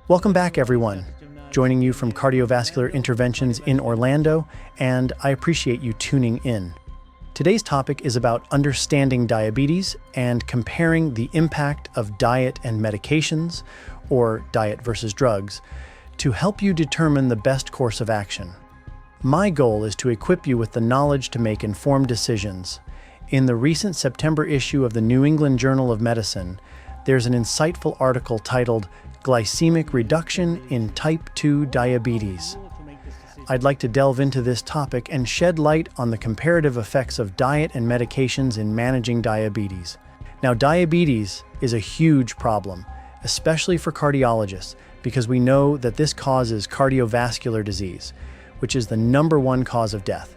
Welcome back, everyone. Joining you from Cardiovascular Interventions in Orlando, and I appreciate you tuning in. Today's topic is about understanding diabetes and comparing the impact of diet and medications, or diet versus drugs, to help you determine the best course of action. My goal is to equip you with the knowledge to make informed decisions. In the recent September issue of the New England Journal of Medicine, there's an insightful article titled Glycemic Reduction in Type 2 Diabetes. I'd like to delve into this topic and shed light on the comparative effects of diet and medications in managing diabetes. Now, diabetes is a huge problem, especially for cardiologists, because we know that this causes cardiovascular disease, which is the #1 cause of death.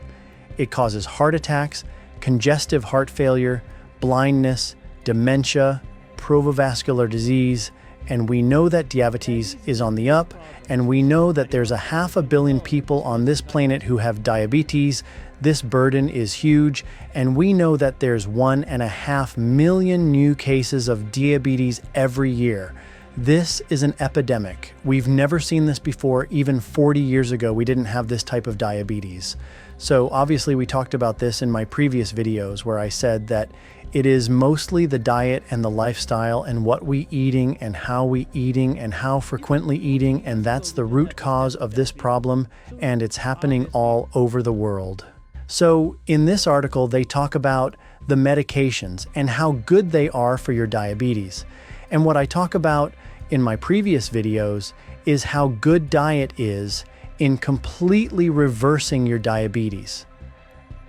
It causes heart attacks, congestive heart failure, blindness, dementia, provovascular disease, and we know that diabetes is on the up, and we know that there's 500 million people on this planet who have diabetes. This burden is huge, and we know that there's 1.5 million new cases of diabetes every year. This is an epidemic. We've never seen this before. Even 40 years ago, we didn't have this type of diabetes. So obviously we talked about this in my previous videos where I said that it is mostly the diet and the lifestyle and what we eating and how frequently eating, and that's the root cause of this problem, and it's happening all over the world. So in this article, they talk about the medications and how good they are for your diabetes. And what I talk about in my previous videos is how good diet is in completely reversing your diabetes.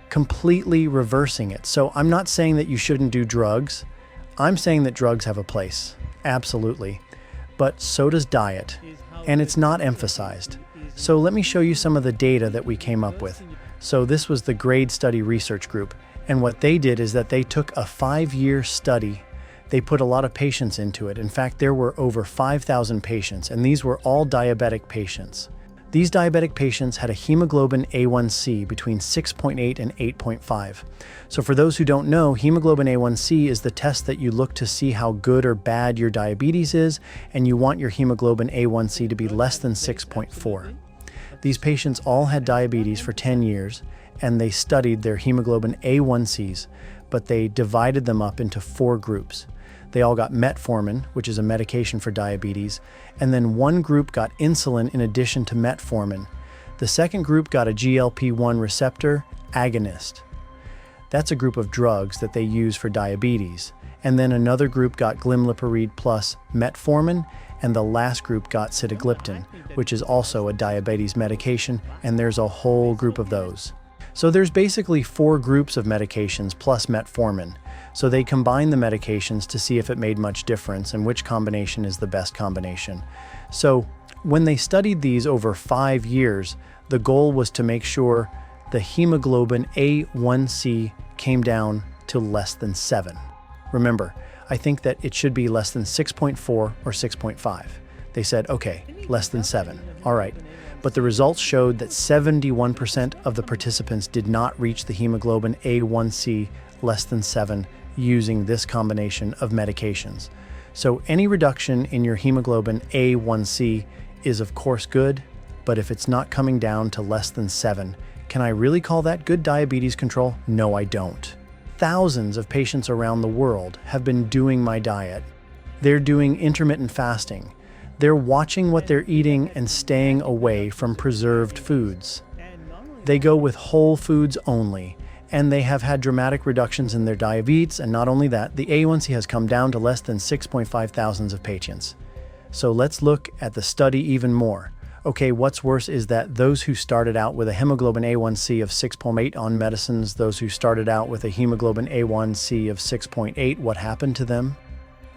Completely reversing it. So I'm not saying that you shouldn't do drugs. I'm saying that drugs have a place. Absolutely. But so does diet. And it's not emphasized. So let me show you some of the data that we came up with. So this was the GRADE Study Research Group. And what they did is that they took a 5-year study. They put a lot of patients into it. In fact, there were over 5,000 patients, and these were all diabetic patients. These diabetic patients had a hemoglobin A1C between 6.8 and 8.5. So for those who don't know, hemoglobin A1C is the test that you look to see how good or bad your diabetes is, and you want your hemoglobin A1C to be less than 6.4. These patients all had diabetes for 10 years, and they studied their hemoglobin A1Cs, but they divided them up into 4 groups. They all got metformin, which is a medication for diabetes, and then one group got insulin in addition to metformin. The second group got a GLP-1 receptor agonist. That's a group of drugs that they use for diabetes. And then another group got glimepiride plus metformin, and the last group got sitagliptin, which is also a diabetes medication, and there's a whole group of those. So there's basically 4 groups of medications plus metformin. So they combined the medications to see if it made much difference and which combination is the best combination. So when they studied these over 5 years, the goal was to make sure the hemoglobin A1C came down to less than 7. Remember, I think that it should be less than 6.4 or 6.5. They said, okay, less than 7. All right. But the results showed that 71% of the participants did not reach the hemoglobin A1C less than 7 using this combination of medications. So any reduction in your hemoglobin A1C is of course good, but if it's not coming down to less than 7, can I really call that good diabetes control? No, I don't. Thousands of patients around the world have been doing my diet. They're doing intermittent fasting. They're watching what they're eating and staying away from preserved foods. They go with whole foods only, and they have had dramatic reductions in their diabetes, and not only that, the A1C has come down to less than 6.5 thousands of patients. So let's look at the study even more. Okay, what's worse is that those who started out with a hemoglobin A1C of 6.8 on medicines, those who started out with a hemoglobin A1C of 6.8, what happened to them?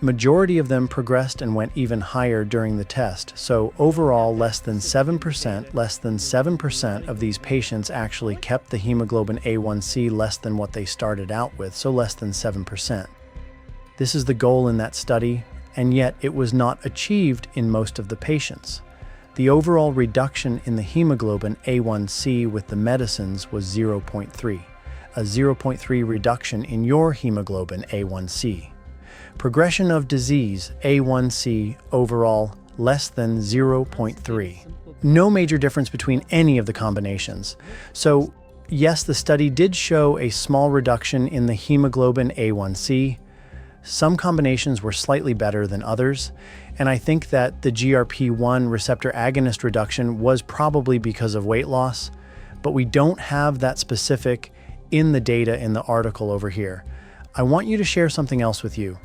Majority of them progressed and went even higher during the test. So overall, less than 7% of these patients actually kept the hemoglobin A1C less than what they started out with, so less than 7%. This is the goal in that study, and yet it was not achieved in most of the patients. The overall reduction in the hemoglobin A1C with the medicines was 0.3, a 0.3 reduction in your hemoglobin A1C. Progression of disease, A1C, overall less than 0.3. No major difference between any of the combinations. So, yes, the study did show a small reduction in the hemoglobin A1C. Some combinations were slightly better than others, and I think that the GRP1 receptor agonist reduction was probably because of weight loss, but we don't have that specific in the data in the article over here. I want you to share something else with you.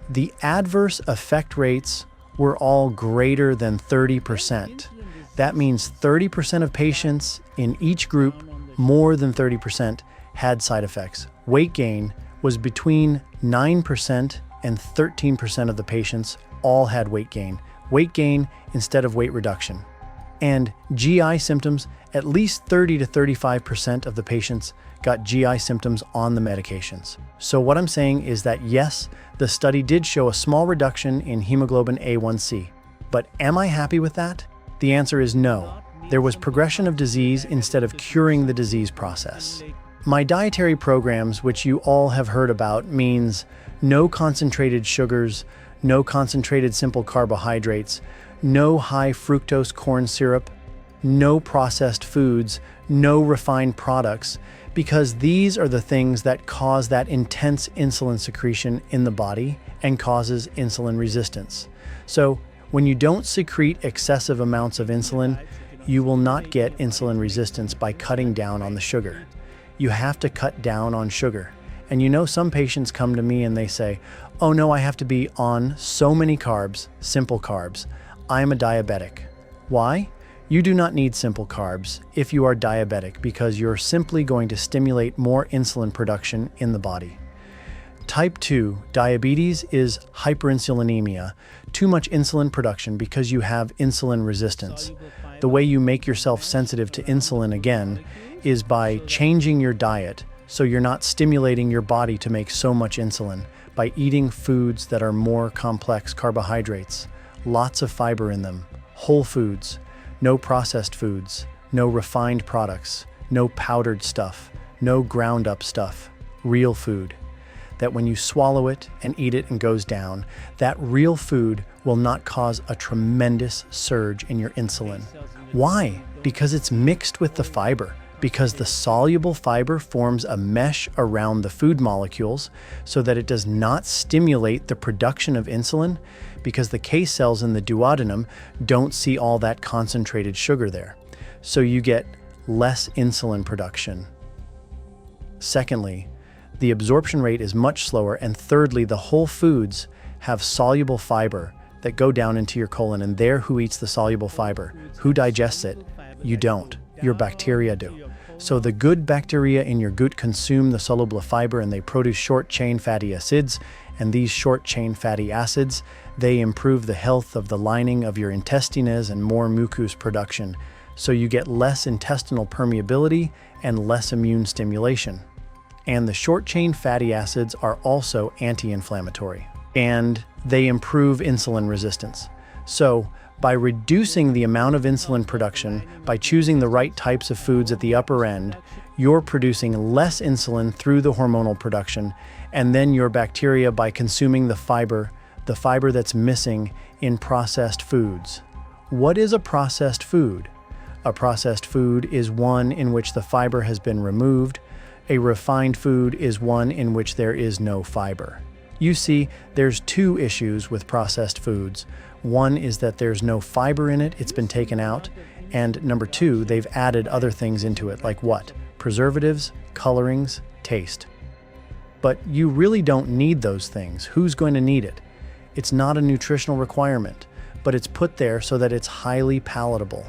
The adverse effect rates were all greater than 30%. That means 30% of patients in each group, more than 30%, had side effects. Weight gain was between 9% and 13% of the patients all had weight gain instead of weight reduction. And GI symptoms, at least 30 to 35% of the patients got GI symptoms on the medications. So what I'm saying is that yes, the study did show a small reduction in hemoglobin A1C, but am I happy with that? The answer is no. There was progression of disease instead of curing the disease process. My dietary programs, which you all have heard about, means no concentrated sugars, no concentrated simple carbohydrates, no high fructose corn syrup, no processed foods, no refined products, because these are the things that cause that intense insulin secretion in the body and causes insulin resistance. So when you don't secrete excessive amounts of insulin, you will not get insulin resistance by cutting down on the sugar. You have to cut down on sugar. And you know, some patients come to me and they say, oh no, I have to be on so many carbs, simple carbs. I'm a diabetic. Why? You do not need simple carbs if you are diabetic because you're simply going to stimulate more insulin production in the body. Type 2 diabetes is hyperinsulinemia, too much insulin production because you have insulin resistance. The way you make yourself sensitive to insulin again is by changing your diet so you're not stimulating your body to make so much insulin, by eating foods that are more complex carbohydrates, lots of fiber in them, whole foods, no processed foods, no refined products, no powdered stuff, no ground up stuff, real food. That when you swallow it and eat it and goes down, that real food will not cause a tremendous surge in your insulin. Why? Because it's mixed with the fiber. Because the soluble fiber forms a mesh around the food molecules so that it does not stimulate the production of insulin, because the K cells in the duodenum don't see all that concentrated sugar there. So you get less insulin production. Secondly, the absorption rate is much slower, and thirdly, the whole foods have soluble fiber that go down into your colon, and there who eats the soluble fiber? Who digests it? You don't. Your bacteria do. So the good bacteria in your gut consume the soluble fiber and they produce short-chain fatty acids, and these short-chain fatty acids, they improve the health of the lining of your intestines and more mucus production. So you get less intestinal permeability and less immune stimulation. And the short-chain fatty acids are also anti-inflammatory, and they improve insulin resistance. So by reducing the amount of insulin production, by choosing the right types of foods at the upper end, you're producing less insulin through the hormonal production, and then your bacteria by consuming the fiber that's missing in processed foods. What is a processed food? A processed food is one in which the fiber has been removed. A refined food is one in which there is no fiber. You see, there's two issues with processed foods. One is that there's no fiber in it, it's been taken out. And number two, they've added other things into it, like what? Preservatives, colorings, taste. But you really don't need those things. Who's going to need it? It's not a nutritional requirement, but it's put there so that it's highly palatable,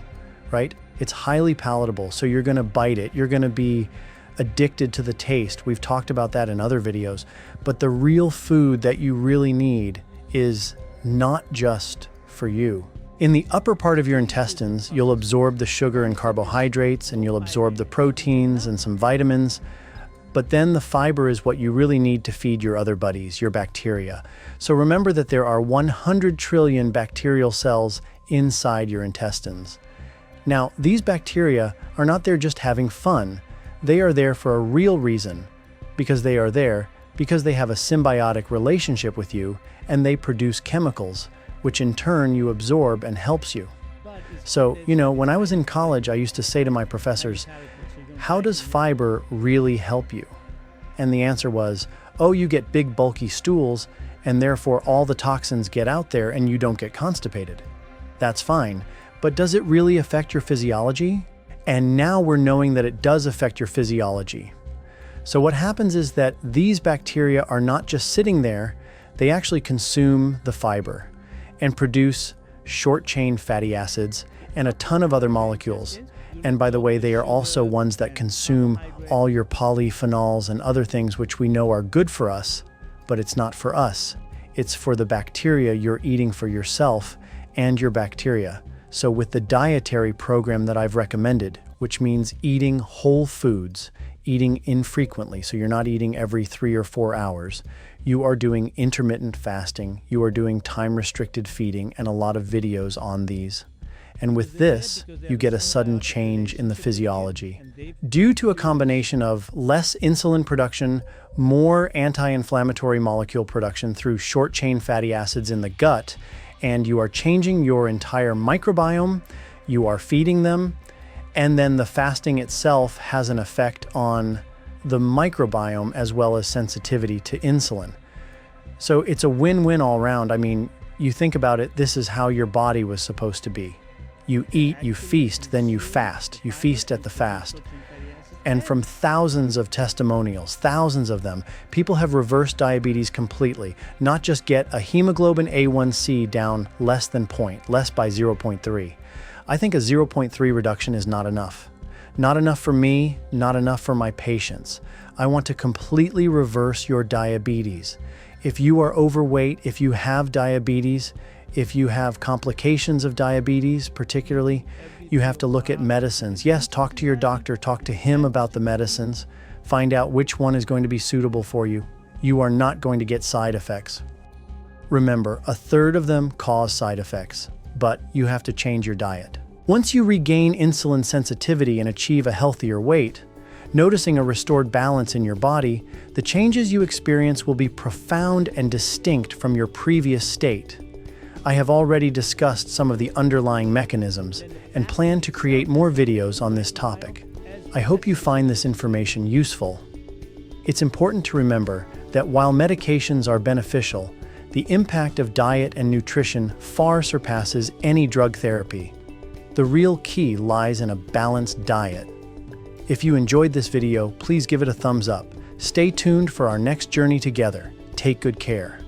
right? It's highly palatable, so you're going to bite it. You're going to be addicted to the taste. We've talked about that in other videos. But the real food that you really need is not just for you. In the upper part of your intestines, you'll absorb the sugar and carbohydrates, and you'll absorb the proteins and some vitamins. But then the fiber is what you really need to feed your other buddies, your bacteria. So remember that there are 100 trillion bacterial cells inside your intestines. Now, these bacteria are not there just having fun. They are there for a real reason, because they have a symbiotic relationship with you, and they produce chemicals which in turn you absorb and helps you. So, when I was in college, I used to say to my professors, "How does fiber really help you?" And the answer was, "Oh, you get big bulky stools, and therefore all the toxins get out there and you don't get constipated." That's fine, but does it really affect your physiology? And now we're knowing that it does affect your physiology. So what happens is that these bacteria are not just sitting there, they actually consume the fiber and produce short-chain fatty acids and a ton of other molecules. And by the way, they are also ones that consume all your polyphenols and other things which we know are good for us, but it's not for us. It's for the bacteria you're eating for yourself and your bacteria. So with the dietary program that I've recommended, which means eating whole foods, eating infrequently, so you're not eating every 3 or 4 hours, you are doing intermittent fasting, you are doing time-restricted feeding, and a lot of videos on these. And with this, you get a sudden change in the physiology. Due to a combination of less insulin production, more anti-inflammatory molecule production through short-chain fatty acids in the gut, and you are changing your entire microbiome, you are feeding them, and then the fasting itself has an effect on the microbiome as well as sensitivity to insulin. So it's a win-win all around. I mean, you think about it, this is how your body was supposed to be. You eat, you feast, then you fast. You feast at the fast. And from thousands of testimonials, thousands of them, people have reversed diabetes completely. Not just get a hemoglobin A1C down less by 0.3. I think a 0.3 reduction is not enough. Not enough for me, not enough for my patients. I want to completely reverse your diabetes. If you are overweight, if you have diabetes, if you have complications of diabetes particularly, you have to look at medicines. Yes, talk to your doctor, talk to him about the medicines, find out which one is going to be suitable for you. You are not going to get side effects. Remember, 1/3 of them cause side effects, but you have to change your diet. Once you regain insulin sensitivity and achieve a healthier weight, noticing a restored balance in your body, the changes you experience will be profound and distinct from your previous state. I have already discussed some of the underlying mechanisms and plan to create more videos on this topic. I hope you find this information useful. It's important to remember that while medications are beneficial, the impact of diet and nutrition far surpasses any drug therapy. The real key lies in a balanced diet. If you enjoyed this video, please give it a thumbs up. Stay tuned for our next journey together. Take good care.